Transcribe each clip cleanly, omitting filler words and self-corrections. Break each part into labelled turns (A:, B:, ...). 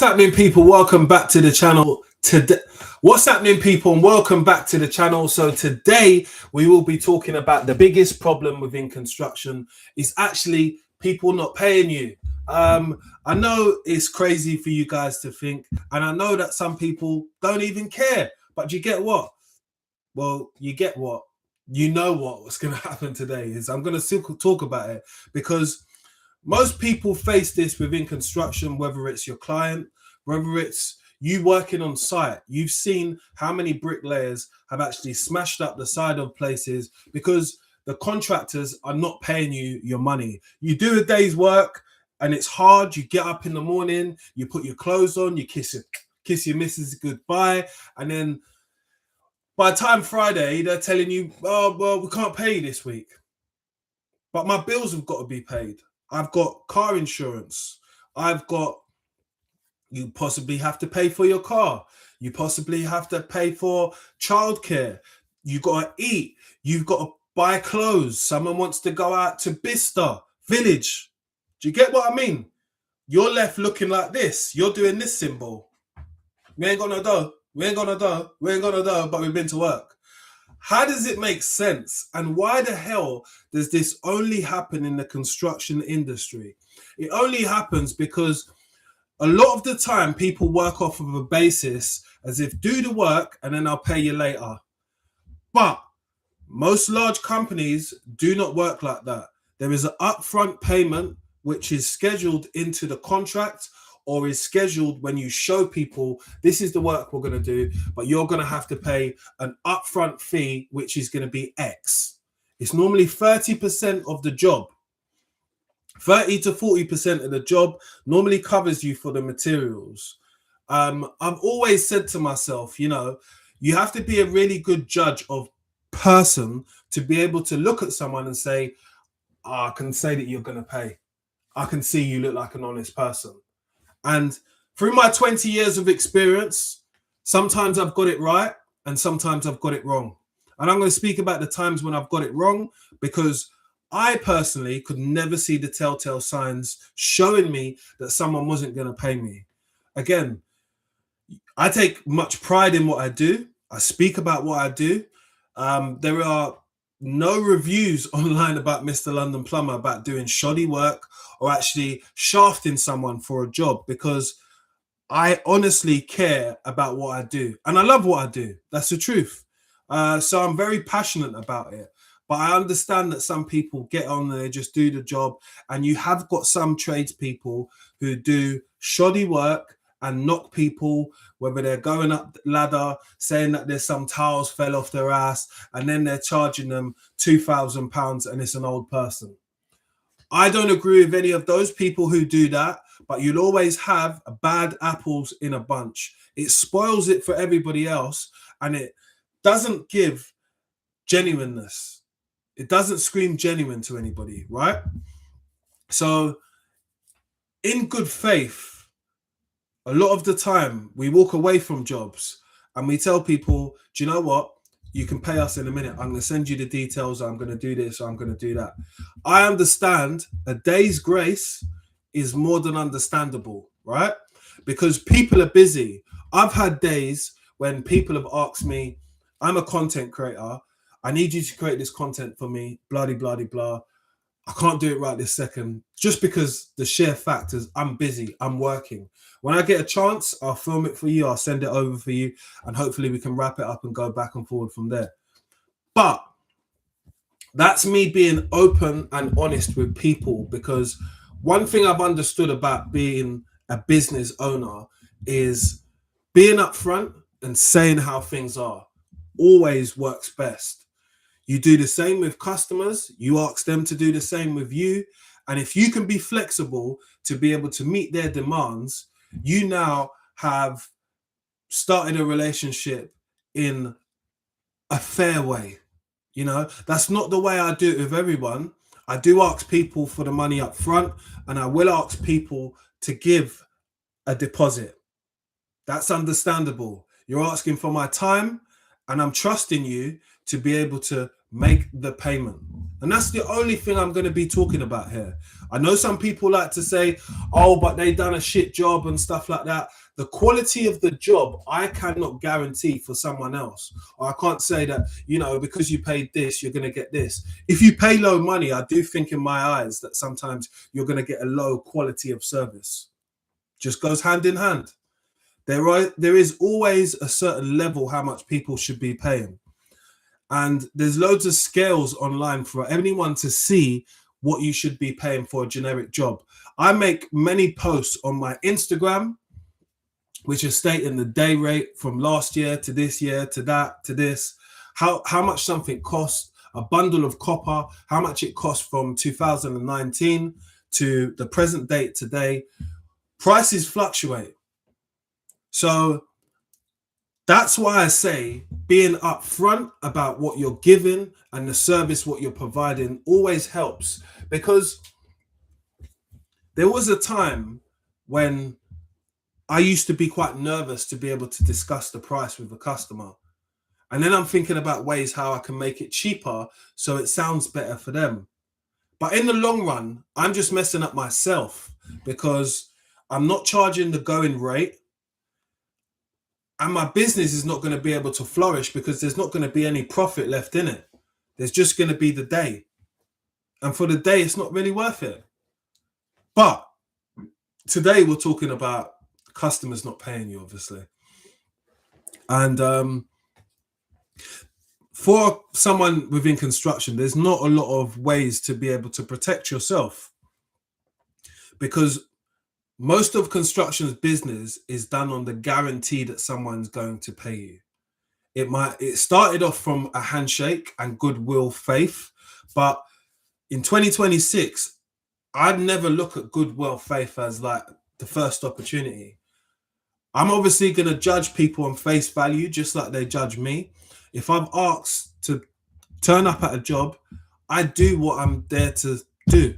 A: happening, people? Welcome back to the channel today. What's happening, people, and welcome back to the channel. So today we will be talking about the biggest problem within construction is actually people not paying you. I know it's crazy for you guys to think, and I know that some people don't even care, but you get what? Well, you get what? You know what's going to happen today is I'm going to talk about it because most people face this within construction, whether it's your client, whether it's you working on site. You've seen how many bricklayers have actually smashed up the side of places because the contractors are not paying you your money. You do a day's work and it's hard. You get up in the morning, you put your clothes on, you kiss your missus goodbye, and then by the time Friday, they're telling you, oh, well, we can't pay you this week. But my bills have got to be paid. I've got car insurance. You possibly have to pay for your car. You possibly have to pay for childcare. You've got to eat. You've got to buy clothes. Someone wants to go out to Bicester Village. Do you get what I mean? You're left looking like this. You're doing this symbol. We ain't got no dough. We ain't got no dough. We ain't got no dough, but we've been to work. How does it make sense? And why the hell does this only happen in the construction industry? It only happens because a lot of the time people work off of a basis as if do the work and then I'll pay you later. But most large companies do not work like that. There is an upfront payment which is scheduled into the contract or is scheduled when you show people this is the work we're going to do, but you're going to have to pay an upfront fee, which is going to be X. It's normally 30% of the job. 30 to 40% of the job normally covers you for the materials. I've always said to myself, you know, you have to be a really good judge of person to be able to look at someone and say, oh, I can say that you're going to pay. I can see you look like an honest person. And through my 20 years of experience, sometimes I've got it right and sometimes I've got it wrong. And I'm going to speak about the times when I've got it wrong because I personally could never see the telltale signs showing me that someone wasn't going to pay me. Again, I take much pride in what I do. I speak about what I do. There are no reviews online about Mr. London Plumber about doing shoddy work or actually shafting someone for a job because I honestly care about what I do and I love what I do. That's the truth. So I'm very passionate about it. But I understand that some people get on there, just do the job, and you have got some tradespeople who do shoddy work and knock people, whether they're going up the ladder, saying that there's some tiles fell off their ass, and then they're charging them £2,000 and it's an old person. I don't agree with any of those people who do that, but you'll always have bad apples in a bunch. It spoils it for everybody else, and it doesn't give genuineness. It doesn't scream genuine to anybody, right? So in good faith, a lot of the time we walk away from jobs and we tell people, do you know what? You can pay us in a minute. I'm going to send you the details. I'm going to do this. I'm going to do that. I understand a day's grace is more than understandable, right? Because people are busy. I've had days when people have asked me, I'm a content creator. I need you to create this content for me, blah, blah, blah, blah. I can't do it right this second just because the sheer fact is I'm busy, I'm working. When I get a chance, I'll film it for you, I'll send it over for you, and hopefully we can wrap it up and go back and forward from there. But that's me being open and honest with people because one thing I've understood about being a business owner is being upfront and saying how things are always works best. You do the same with customers. You ask them to do the same with you. And if you can be flexible to be able to meet their demands, you now have started a relationship in a fair way. You know, that's not the way I do it with everyone. I do ask people for the money up front, and I will ask people to give a deposit. That's understandable. You're asking for my time, and I'm trusting you to be able to make the payment. And that's the only thing I'm going to be talking about here. I know some people like to say, oh, but they done a shit job and stuff like that. The quality of the job, I cannot guarantee for someone else. Or I can't say that, you know, because you paid this, you're going to get this. If you pay low money, I do think in my eyes that sometimes you're going to get a low quality of service. Just goes hand in hand. There is always a certain level how much people should be paying. And there's loads of scales online for anyone to see what you should be paying for a generic job. I make many posts on my Instagram, which is stating the day rate from last year to this year to that to this, how much something costs, a bundle of copper, how much it costs from 2019 to the present date today. Prices fluctuate. So that's why I say being upfront about what you're giving and the service, what you're providing, always helps. Because there was a time when I used to be quite nervous to be able to discuss the price with a customer. And then I'm thinking about ways how I can make it cheaper so it sounds better for them. But in the long run, I'm just messing up myself because I'm not charging the going rate. And my business is not going to be able to flourish because there's not going to be any profit left in it. There's just going to be the day. And for the day, it's not really worth it. But today we're talking about customers not paying you, obviously. And for someone within construction, there's not a lot of ways to be able to protect yourself. Because most of construction's business is done on the guarantee that someone's going to pay you. It started off from a handshake and goodwill faith, but in 2026, I'd never look at goodwill faith as like the first opportunity. I'm obviously going to judge people on face value, just like they judge me. If I'm asked to turn up at a job, I do what I'm there to do.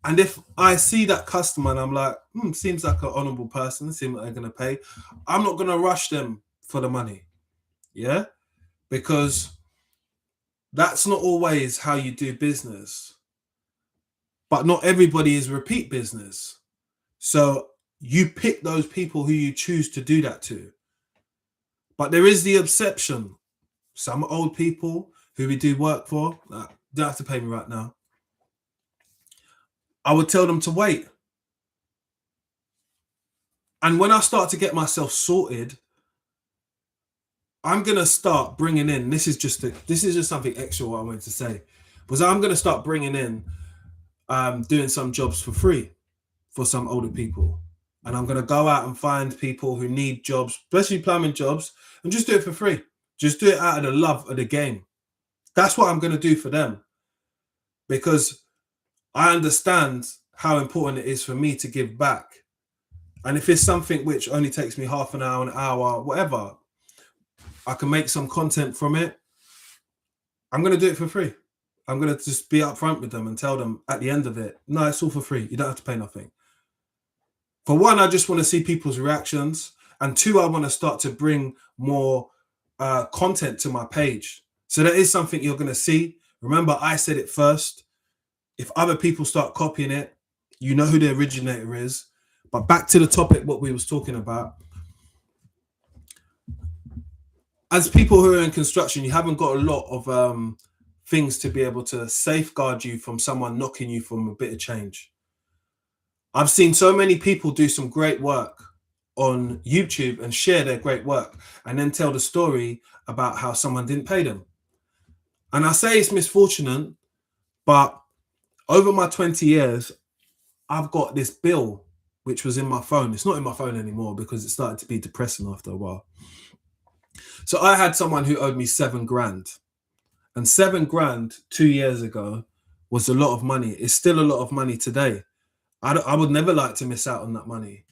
A: And if I see that customer and I'm like, seems like an honorable person, seems like they're going to pay, I'm not going to rush them for the money. Yeah? Because that's not always how you do business. But not everybody is repeat business. So you pick those people who you choose to do that to. But there is the exception. Some old people who we do work for, don't have to pay me right now. I would tell them to wait. And when I start to get myself sorted, I'm going to start bringing in, this is just something extra what I wanted to say, was I'm going to start bringing in doing some jobs for free for some older people. And I'm going to go out and find people who need jobs, especially plumbing jobs, and just do it for free. Just do it out of the love of the game. That's what I'm going to do for them. Because I understand how important it is for me to give back. And if it's something which only takes me half an hour, whatever, I can make some content from it. I'm going to do it for free. I'm going to just be upfront with them and tell them at the end of it, no, it's all for free. You don't have to pay nothing. For one, I just want to see people's reactions. And two, I want to start to bring more content to my page. So that is something you're going to see. Remember, I said it first. If other people start copying it, you know who the originator is. But back to the topic, what we was talking about. As people who are in construction, you haven't got a lot of things to be able to safeguard you from someone knocking you from a bit of change. I've seen so many people do some great work on YouTube and share their great work and then tell the story about how someone didn't pay them. And I say it's misfortunate, but over my 20 years, I've got this bill, which was in my phone. It's not in my phone anymore because it started to be depressing after a while. So I had someone who owed me $7,000, and $7,000 2 years ago was a lot of money. It's still a lot of money today. I would never like to miss out on that money.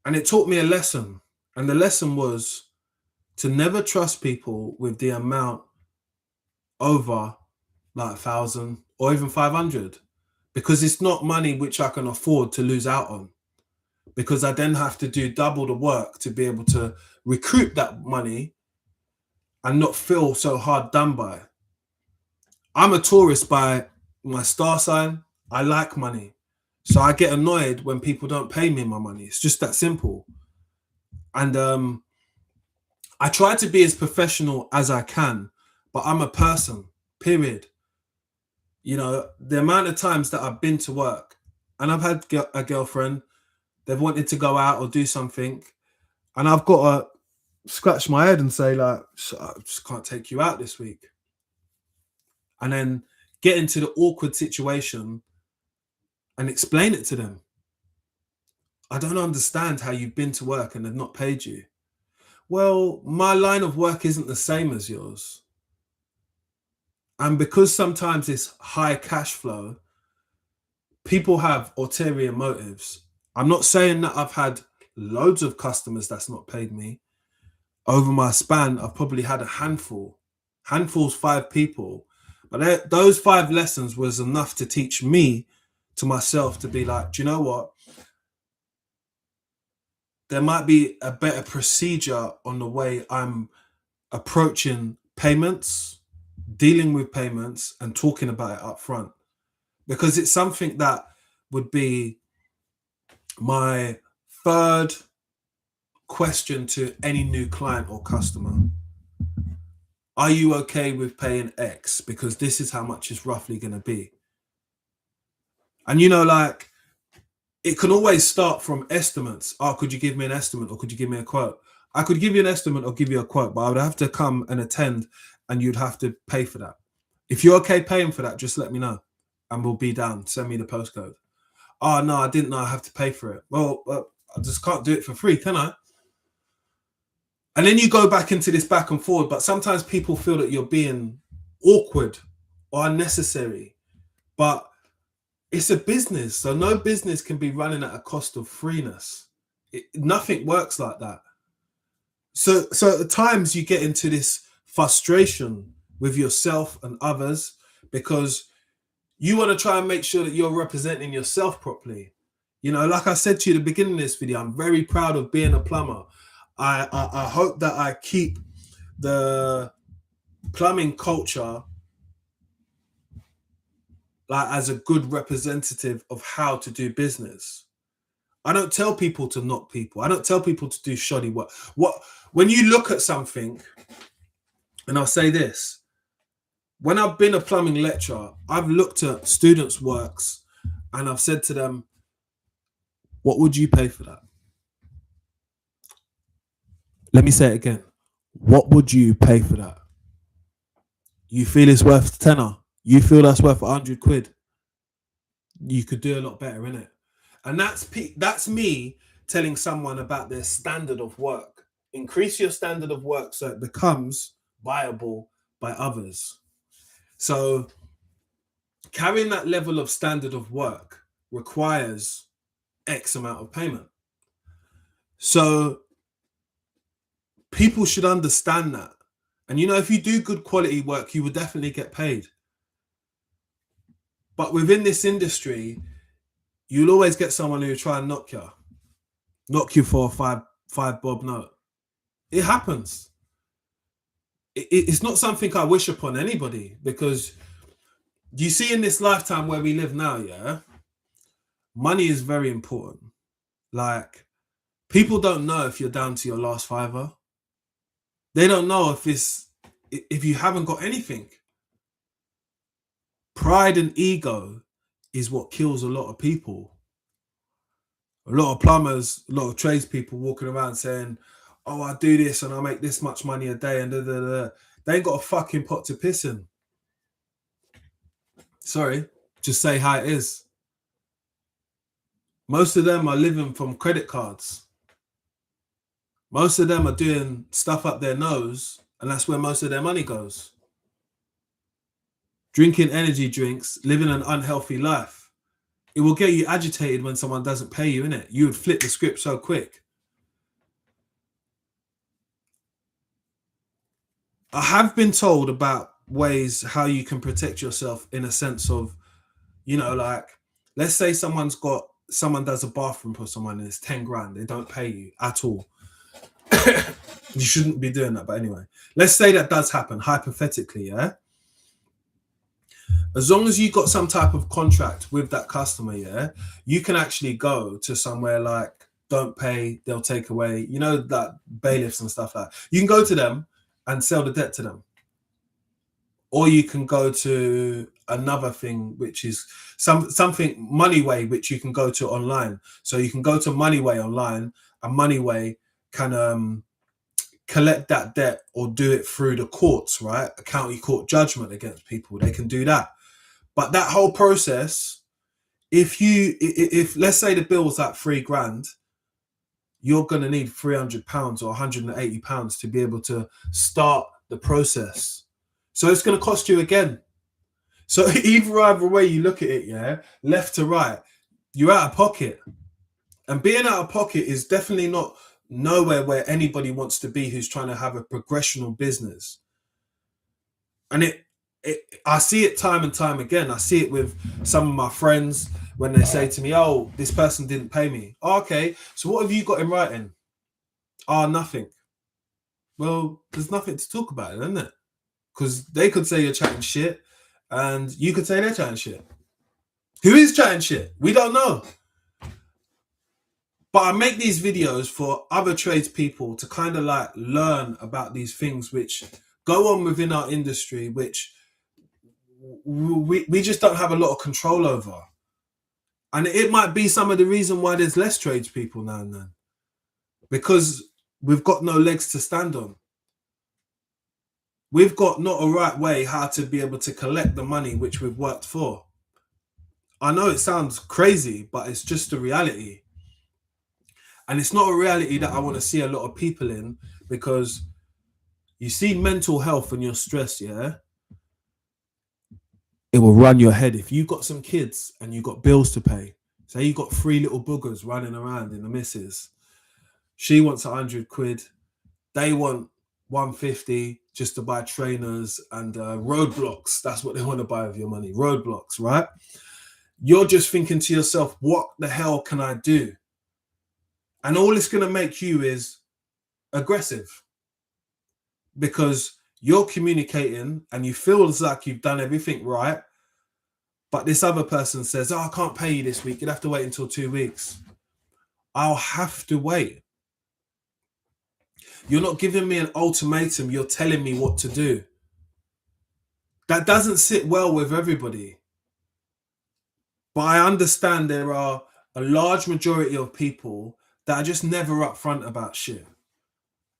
A: And it taught me a lesson. And the lesson was to never trust people with the amount over like 1,000 or even 500, because it's not money which I can afford to lose out on, because I then have to do double the work to be able to recoup that money and not feel so hard done by. I'm a Taurus by my star sign. I like money. So I get annoyed when people don't pay me my money. It's just that simple. And I try to be as professional as I can, but I'm a person, period. You know, the amount of times that I've been to work and I've had a girlfriend, they've wanted to go out or do something, and I've got to scratch my head and say, like, I just can't take you out this week. And then get into the awkward situation and explain it to them. I don't understand how you've been to work and they've not paid you. Well, my line of work isn't the same as yours. And because sometimes it's high cash flow, people have ulterior motives. I'm not saying that I've had loads of customers that's not paid me. Over my span, I've probably had a handful. Handful's 5 people. But those 5 lessons was enough to teach me to myself to be like, do you know what? There might be a better procedure on the way I'm approaching payments, dealing with payments, and talking about it up front. Because it's something that would be my third question to any new client or customer. Are you okay with paying X? Because this is how much it's roughly going to be. And, you know, like, it can always start from estimates. Oh, could you give me an estimate or could you give me a quote? I could give you an estimate or give you a quote, but I would have to come and attend and you'd have to pay for that. If you're okay paying for that, just let me know and we'll be down. Send me the postcode. Oh, no, I didn't know I have to pay for it. Well, I just can't do it for free, can I? And then you go back into this back and forward, but sometimes people feel that you're being awkward or unnecessary. But it's a business, so no business can be running at a cost of freeness. Nothing works like that. So at times you get into this frustration with yourself and others because you want to try and make sure that you're representing yourself properly. You know, like I said to you at the beginning of this video, I'm very proud of being a plumber. I hope that I keep the plumbing culture like as a good representative of how to do business. I don't tell people to knock people. I don't tell people to do shoddy work. When you look at something, and I'll say this, when I've been a plumbing lecturer, I've looked at students' works and I've said to them, what would you pay for that? Let me say it again. What would you pay for that? You feel it's worth tenner. You feel that's worth 100 quid. You could do a lot better, innit? And that's me telling someone about their standard of work. Increase your standard of work so it becomes viable by others. So carrying that level of standard of work requires X amount of payment. So people should understand that. And, you know, if you do good quality work, you will definitely get paid. But within this industry, you'll always get someone who will try and knock you for a five bob note. It happens. It's not something I wish upon anybody, because you see in this lifetime where we live now, yeah, money is very important. Like, people don't know if you're down to your last fiver. They don't know if you haven't got anything. Pride and ego is what kills a lot of people. A lot of plumbers, a lot of tradespeople walking around saying, oh, I do this and I make this much money a day and da, da, da. They ain't got a fucking pot to piss in. Sorry, just say how it is. Most of them are living from credit cards. Most of them are doing stuff up their nose, and that's where most of their money goes. Drinking energy drinks, living an unhealthy life. It will get you agitated when someone doesn't pay you, innit? You would flip the script so quick. I have been told about ways how you can protect yourself, in a sense of, you know, like, let's say someone does a bathroom for someone and it's 10 grand. They don't pay you at all. You shouldn't be doing that. But anyway, let's say that does happen hypothetically. Yeah. As long as you got some type of contract with that customer, yeah, you can actually go to somewhere like don't pay, they'll take away, you know, that bailiffs and stuff like that. You can go to them and sell the debt to them. Or you can go to another thing, which is something Moneyway, which you can go to online. So you can go to Moneyway online, and Moneyway can collect that debt or do it through the courts, right? A county court judgment against people. They can do that. But that whole process, if let's say the bill was like £3,000, you're going to need £300 or £180 to be able to start the process. So it's going to cost you again. So either way you look at it, yeah, left to right, you're out of pocket. And being out of pocket is definitely not nowhere where anybody wants to be who's trying to have a progressional business. And I see it time and time again. I see it with some of my friends when they say to me, oh, this person didn't pay me. Oh, okay, so what have you got in writing? Oh, nothing. Well, there's nothing to talk about, isn't it? Because they could say you're chatting shit and you could say they're chatting shit. Who is chatting shit? We don't know. But I make these videos for other tradespeople to kind of like learn about these things which go on within our industry, which we just don't have a lot of control over. And it might be some of the reason why there's less tradespeople now and then. Because we've got no legs to stand on. We've got not a right way how to be able to collect the money which we've worked for. I know it sounds crazy, but it's just a reality. And it's not a reality that I want to see a lot of people in, because you see mental health and you're stressed, yeah? It will run your head. If you've got some kids and you've got bills to pay, say you've got 3 little boogers running around in the missus, she wants 100 quid, they want 150 just to buy trainers and roadblocks. That's what they want to buy with your money, roadblocks, right? You're just thinking to yourself, what the hell can I do? And all it's going to make you is aggressive, because you're communicating and you feel as like you've done everything right. But this other person says, oh, I can't pay you this week. You'll have to wait until 2 weeks. I'll have to wait. You're not giving me an ultimatum. You're telling me what to do. That doesn't sit well with everybody. But I understand there are a large majority of people that are just never upfront about shit.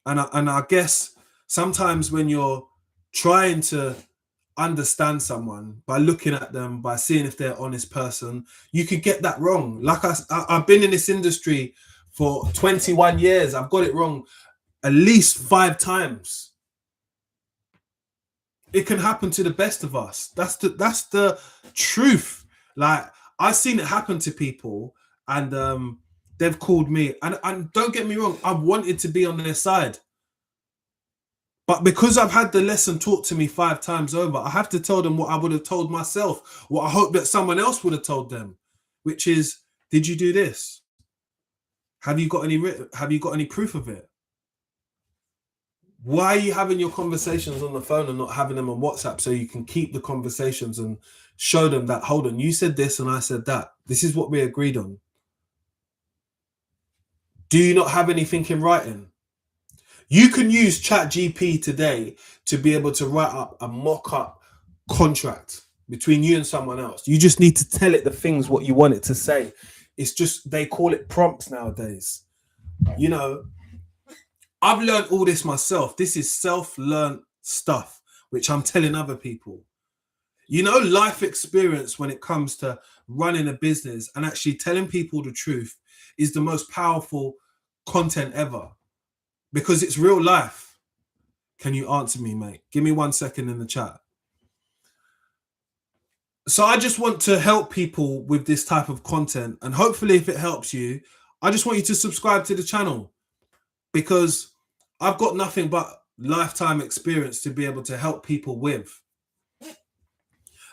A: And I guess sometimes when you're trying to understand someone by looking at them, by seeing if they're an honest person, you could get that wrong. Like I've been in this industry for 21 years. I've got it wrong at least 5 times. It can happen to the best of us. That's the truth. Like, I've seen it happen to people, and they've called me, and don't get me wrong, I wanted to be on their side. But because I've had the lesson taught to me 5 times over, I have to tell them what I would have told myself, what I hope that someone else would have told them, which is, did you do this? Have you got any proof of it? Why are you having your conversations on the phone and not having them on WhatsApp, so you can keep the conversations and show them that, hold on, you said this and I said that. This is what we agreed on. Do you not have anything in writing? You can use ChatGPT today to be able to write up a mock-up contract between you and someone else. You just need to tell it the things what you want it to say. It's just, they call it prompts nowadays. You know, I've learned all this myself. This is self-learned stuff, which I'm telling other people. You know, life experience when it comes to running a business and actually telling people the truth is the most powerful content ever. Because it's real life. Can you answer me, mate? Give me 1 second in the chat. So I just want to help people with this type of content. And hopefully if it helps you, I just want you to subscribe to the channel. Because I've got nothing but lifetime experience to be able to help people with.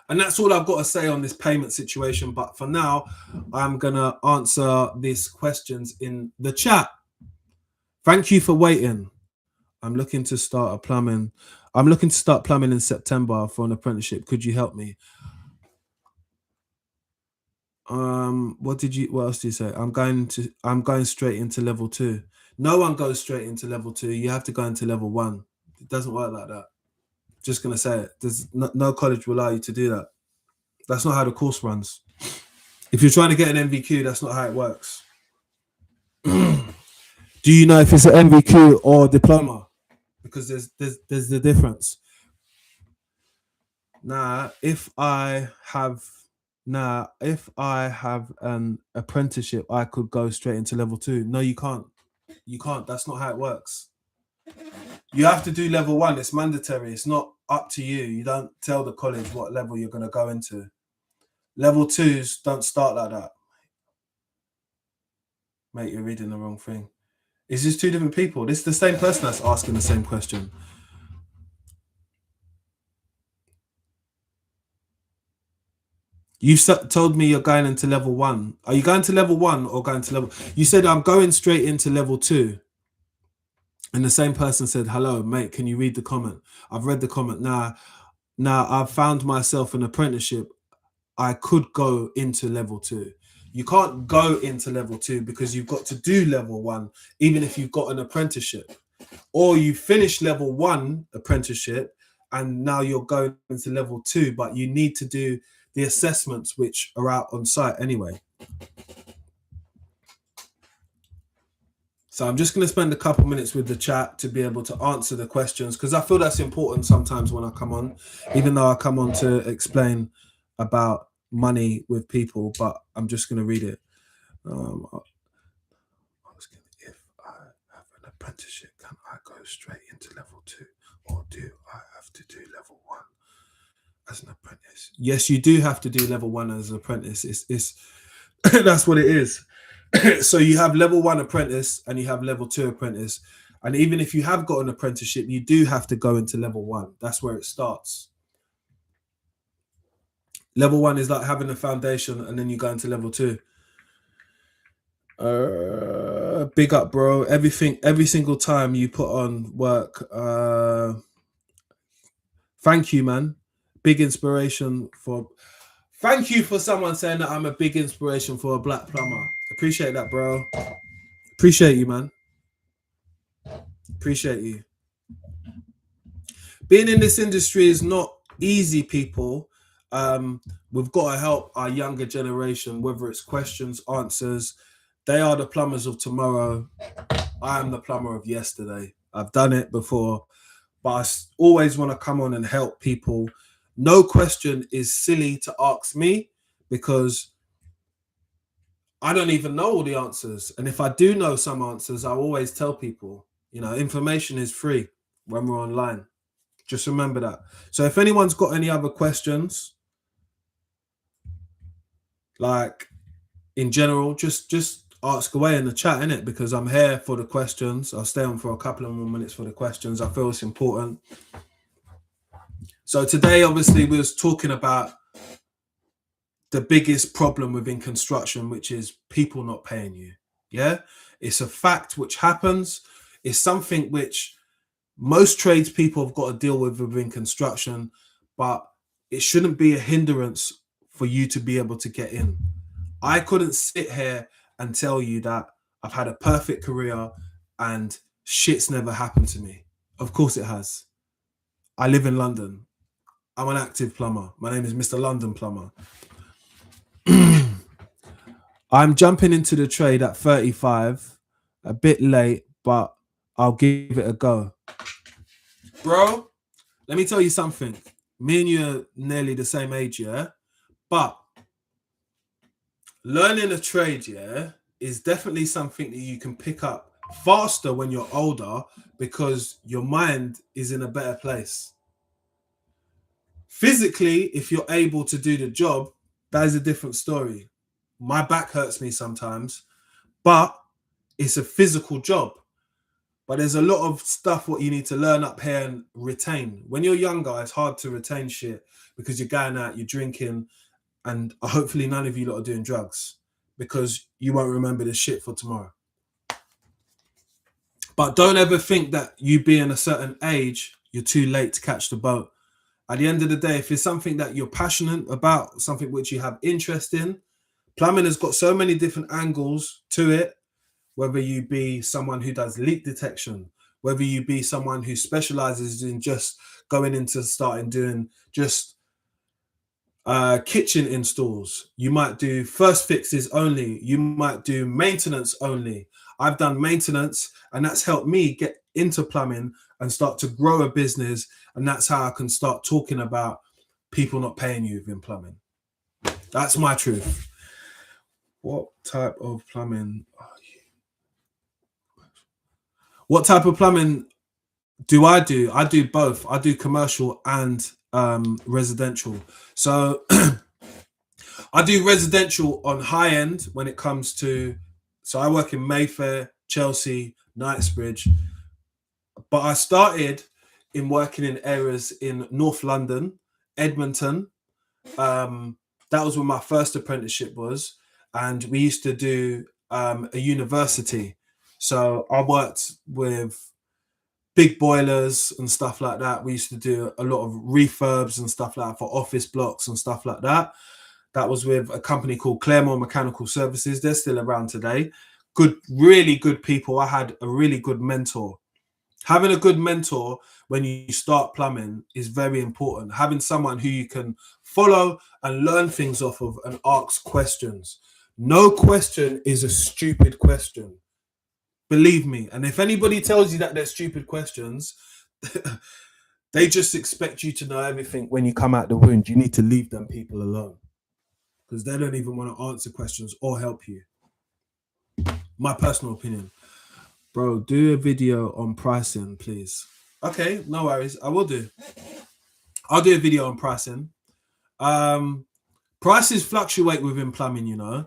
A: And that's all I've got to say on this payment situation. But for now, I'm going to answer these questions in the chat. Thank you for waiting. I'm looking to start plumbing in September for an apprenticeship. Could you help me? What else do you say? I'm going straight into level 2. No one goes straight into level 2. You have to go into level 1. It doesn't work like that. Just gonna say it. There's no college will allow you to do that. That's not how the course runs. If you're trying to get an MVQ, that's not how it works. Do you know if it's an MVQ or diploma? Because there's the difference. If I have an apprenticeship, I could go straight into level 2. No, you can't. You can't. That's not how it works. You have to do level 1. It's mandatory. It's not up to you. You don't tell the college what level you're going to go into. Level 2s don't start like that. Mate, you're reading the wrong thing. Is this two different people? This is the same person that's asking the same question. You told me you're going into level 1. Are you going to level 1 or going to level? You said I'm going straight into level 2. And the same person said, hello, mate, can you read the comment? I've read the comment. Now I've found myself an apprenticeship. I could go into level 2. You can't go into level 2 because you've got to do level 1, even if you've got an apprenticeship. Or you finish level 1 apprenticeship and now you're going into level 2, but you need to do the assessments which are out on site anyway. So I'm just going to spend a couple minutes with the chat to be able to answer the questions, because I feel that's important sometimes when I come on, even though I come on to explain about money with people, but I'm just going to read it. Asking if I have an apprenticeship, can I go straight into level 2, or do I have to do level 1 as an apprentice? Yes, you do have to do level 1 as an apprentice. It's that's what it is. So you have level 1 apprentice and you have level 2 apprentice. And even if you have got an apprenticeship, you do have to go into level 1. That's where it starts. Level 1 is like having a foundation and then you go into level 2. Big up, bro. Every single time you put on work. Thank you, man. Big inspiration for. Thank you for someone saying that I'm a big inspiration for a black plumber. Appreciate that, bro. Appreciate you, man. Appreciate you. Being in this industry is not easy, people. We've got to help our younger generation, whether it's questions, answers. They are the plumbers of tomorrow. I am the plumber of yesterday. I've done it before, but I always want to come on and help people. No question is silly to ask me, because I don't even know all the answers. And if I do know some answers, I always tell people, information is free when we're online. Just remember that. So if anyone's got any other questions, like in general, just ask away in the chat, innit? Because I'm here for the questions. I'll stay on for a couple of more minutes for the questions. I feel it's important. So today, obviously, we was talking about the biggest problem within construction, which is people not paying you. Yeah, it's a fact which happens. It's something which most tradespeople have got to deal with within construction, but it shouldn't be a hindrance for you to be able to get in. I couldn't sit here and tell you that I've had a perfect career and shit's never happened to me. Of course it has. I live in London. I'm an active plumber. My name is Mr. London Plumber. I'm jumping into the trade at 35, a bit late, but I'll give it a go. Bro, let me tell you something. Me and you are nearly the same age, yeah? But learning a trade, yeah, is definitely something that you can pick up faster when you're older, because your mind is in a better place. Physically, if you're able to do the job, that is a different story. My back hurts me sometimes, but it's a physical job. But there's a lot of stuff what you need to learn up here and retain. When you're younger, it's hard to retain shit because you're going out, you're drinking, and hopefully none of you lot are doing drugs, because you won't remember the shit for tomorrow. But don't ever think that you being a certain age, you're too late to catch the boat. At the end of the day, if it's something that you're passionate about, something which you have interest in, plumbing has got so many different angles to it. Whether you be someone who does leak detection, whether you be someone who specializes in just going into starting doing just kitchen installs, you might do first fixes only, you might do maintenance only. I've done maintenance, and that's helped me get into plumbing and start to grow a business, and that's how I can start talking about people not paying you in plumbing. That's my truth. What type of plumbing are you? What type of plumbing do? I do both. I do commercial and residential. So I do residential on high end when it comes to. So I work in Mayfair, Chelsea, Knightsbridge, but I started in working in areas in North London, Edmonton. That was where my first apprenticeship was, and we used to do a university. So I worked with big boilers and stuff like that. We used to do a lot of refurbs and stuff like that for office blocks and stuff like that. That was with a company called Claremore Mechanical Services. They're still around today. Good, really good people. I had a really good mentor. Having a good mentor when you start plumbing is very important. Having someone who you can follow and learn things off of and ask questions. No question is a stupid question. Believe me. And if anybody tells you that they're stupid questions, they just expect you to know everything when you come out the wound. You need to leave them people alone, because they don't even want to answer questions or help you. My personal opinion. Bro, do a video on pricing, please. Okay, no worries. I will do. I'll do a video on pricing. Prices fluctuate within plumbing, you know,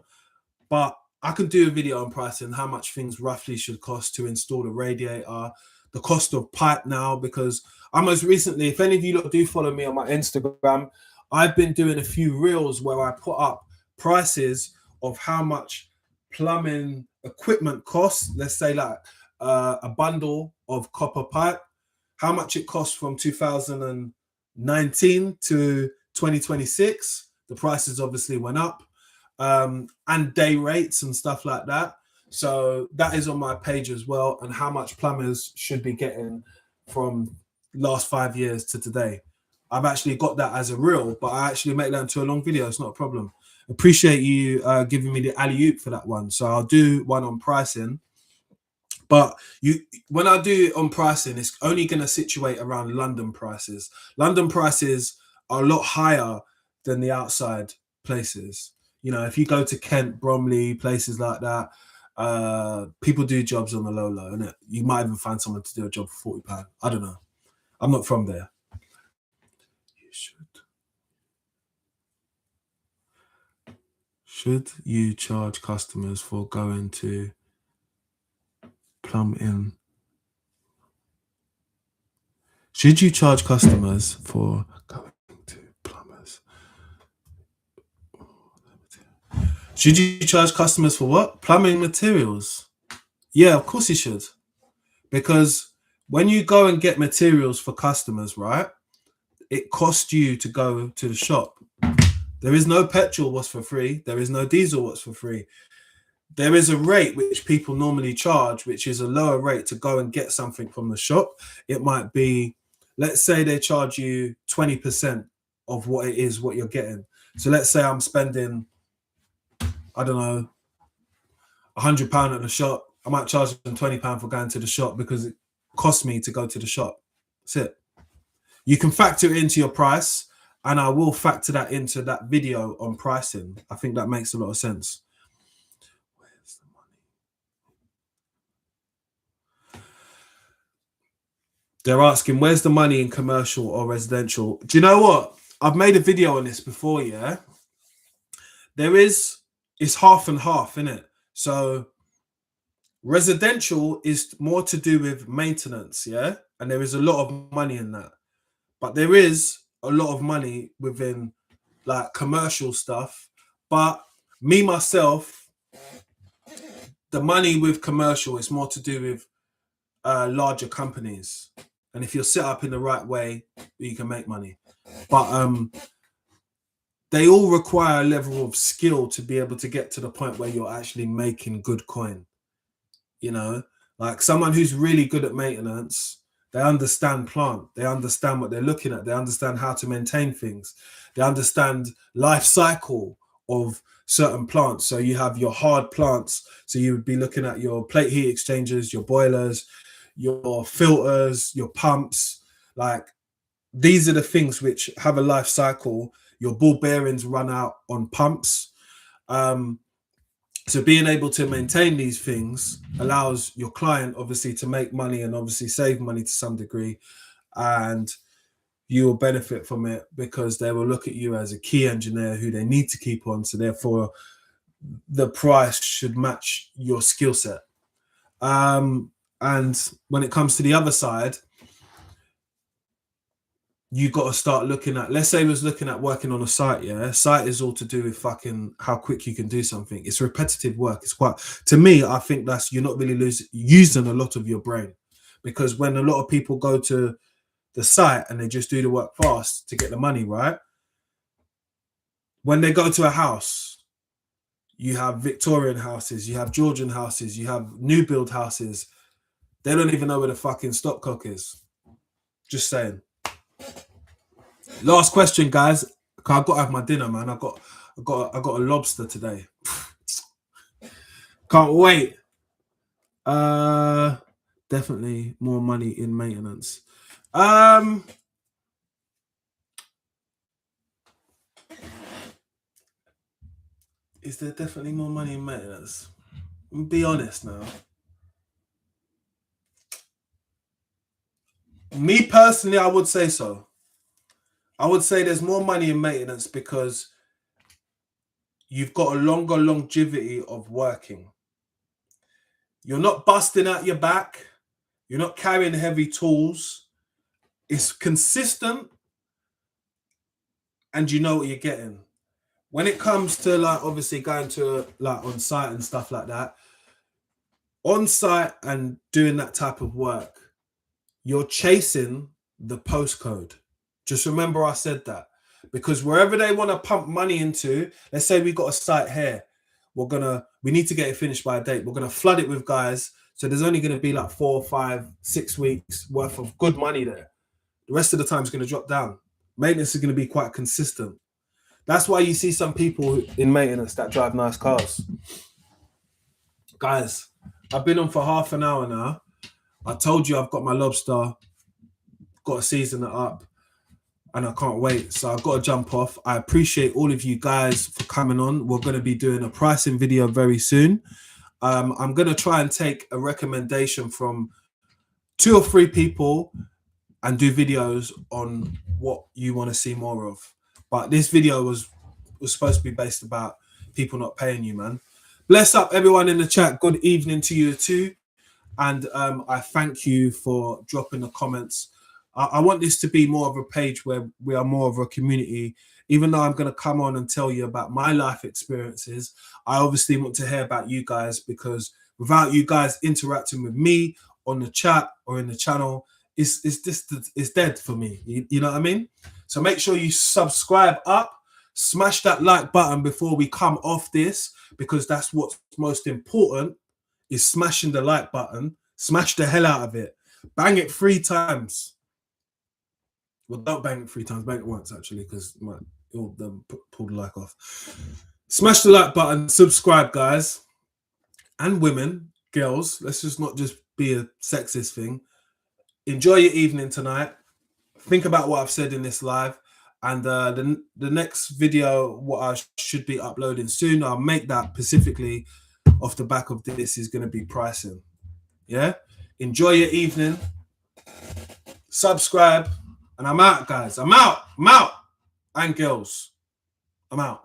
A: but I can do a video on pricing, how much things roughly should cost to install a radiator, the cost of pipe now, because I most recently, if any of you do follow me on my Instagram, I've been doing a few reels where I put up prices of how much plumbing equipment costs. Let's say like a bundle of copper pipe, how much it costs from 2019 to 2026. The prices obviously went up, and day rates and stuff like that. So that is on my page as well, and how much plumbers should be getting from last 5 years to today. I've actually got that as a reel, but I actually make that into a long video. It's not a problem. Appreciate you giving me the alley-oop for that one. So I'll do one on pricing. But when I do it on pricing, it's only going to situate around London prices. London prices are a lot higher than the outside places. You know, if you go to Kent, Bromley, places like that, people do jobs on the low, innit? You might even find someone to do a job for £40. I don't know. I'm not from there. You should you charge customers for going to plumb in? Should you charge customers for going to plumbers? Should you charge customers for what? Plumbing materials. Yeah, of course you should. Because when you go and get materials for customers, right, it costs you to go to the shop. There is no petrol what's for free. There is no diesel what's for free. There is a rate which people normally charge, which is a lower rate to go and get something from the shop. It might be, let's say they charge you 20% of what it is, what you're getting. So let's say I'm spending, I don't know, £100 at the shop. I might charge them £20 for going to the shop because it costs me to go to the shop. That's it. You can factor it into your price, and I will factor that into that video on pricing. I think that makes a lot of sense. Where's the money? They're asking, where's the money in commercial or residential? Do you know what? I've made a video on this before, yeah? It's half and half, isn't it? So residential is more to do with maintenance, yeah? And there is a lot of money in that. But there is a lot of money within like commercial stuff. But me, myself, the money with commercial is more to do with larger companies, and if you're set up in the right way, you can make money. But they all require a level of skill to be able to get to the point where you're actually making good coin. You know, like someone who's really good at maintenance, they understand plant, they understand what they're looking at, they understand how to maintain things, they understand life cycle of certain plants. So you have your hard plants, so you would be looking at your plate heat exchangers, your boilers, your filters, your pumps. Like, these are the things which have a life cycle. Your ball bearings run out on pumps. So being able to maintain these things allows your client obviously to make money and obviously save money to some degree, and you will benefit from it because they will look at you as a key engineer who they need to keep on. So therefore, the price should match your skill set. And when it comes to the other side, you got to start looking at, let's say we was looking at working on a site. Yeah, site is all to do with fucking how quick you can do something. It's repetitive work. It's quite, to me, I think that's, you're not really using a lot of your brain, because when a lot of people go to the site and they just do the work fast to get the money, right? When they go to a house, you have Victorian houses, you have Georgian houses, you have new build houses. They don't even know where the fucking stopcock is. Just saying. Last question, guys. I've got to have my dinner, man. I got a lobster today. Can't wait. Definitely more money in maintenance. Is there definitely more money in maintenance? Be honest now. Me personally, I would say so. I would say there's more money in maintenance because you've got a longer longevity of working. You're not busting out your back. You're not carrying heavy tools. It's consistent and you know what you're getting. When it comes to, like, obviously going to, like, on site and stuff like that, on site and doing that type of work, you're chasing the postcode. Just remember I said that, because wherever they want to pump money into, let's say we got a site here, we need to get it finished by a date. We're going to flood it with guys. So there's only going to be like 4, 5, 6 weeks worth of good money there. The rest of the time is going to drop down. Maintenance is going to be quite consistent. That's why you see some people in maintenance that drive nice cars. Guys, I've been on for half an hour now. I told you I've got my lobster, got to season it up, and I can't wait. So I've got to jump off. I appreciate all of you guys for coming on. We're going to be doing a pricing video very soon. I'm going to try and take a recommendation from 2 or 3 people and do videos on what you want to see more of. But this video was supposed to be based about people not paying you, man. Bless up everyone in the chat. Good evening to you too. And I thank you for dropping the comments. I want this to be more of a page where we are more of a community. Even though I'm going to come on and tell you about my life experiences, I obviously want to hear about you guys, because without you guys interacting with me on the chat or in the channel, it's dead for me. You know what I mean? So make sure you subscribe up, smash that like button before we come off this, because that's what's most important, is smashing the like button. Smash the hell out of it. Bang it 3 times. Well, don't bang it 3 times. Bang it once, actually, because it'll pull the like off. Smash the like button. Subscribe, guys. And women, girls. Let's just not just be a sexist thing. Enjoy your evening tonight. Think about what I've said in this live. And the next video, what I should be uploading soon, I'll make that specifically off the back of this, is going to be pricing. Yeah? Enjoy your evening. Subscribe. And I'm out, guys. I'm out. And girls. I'm out.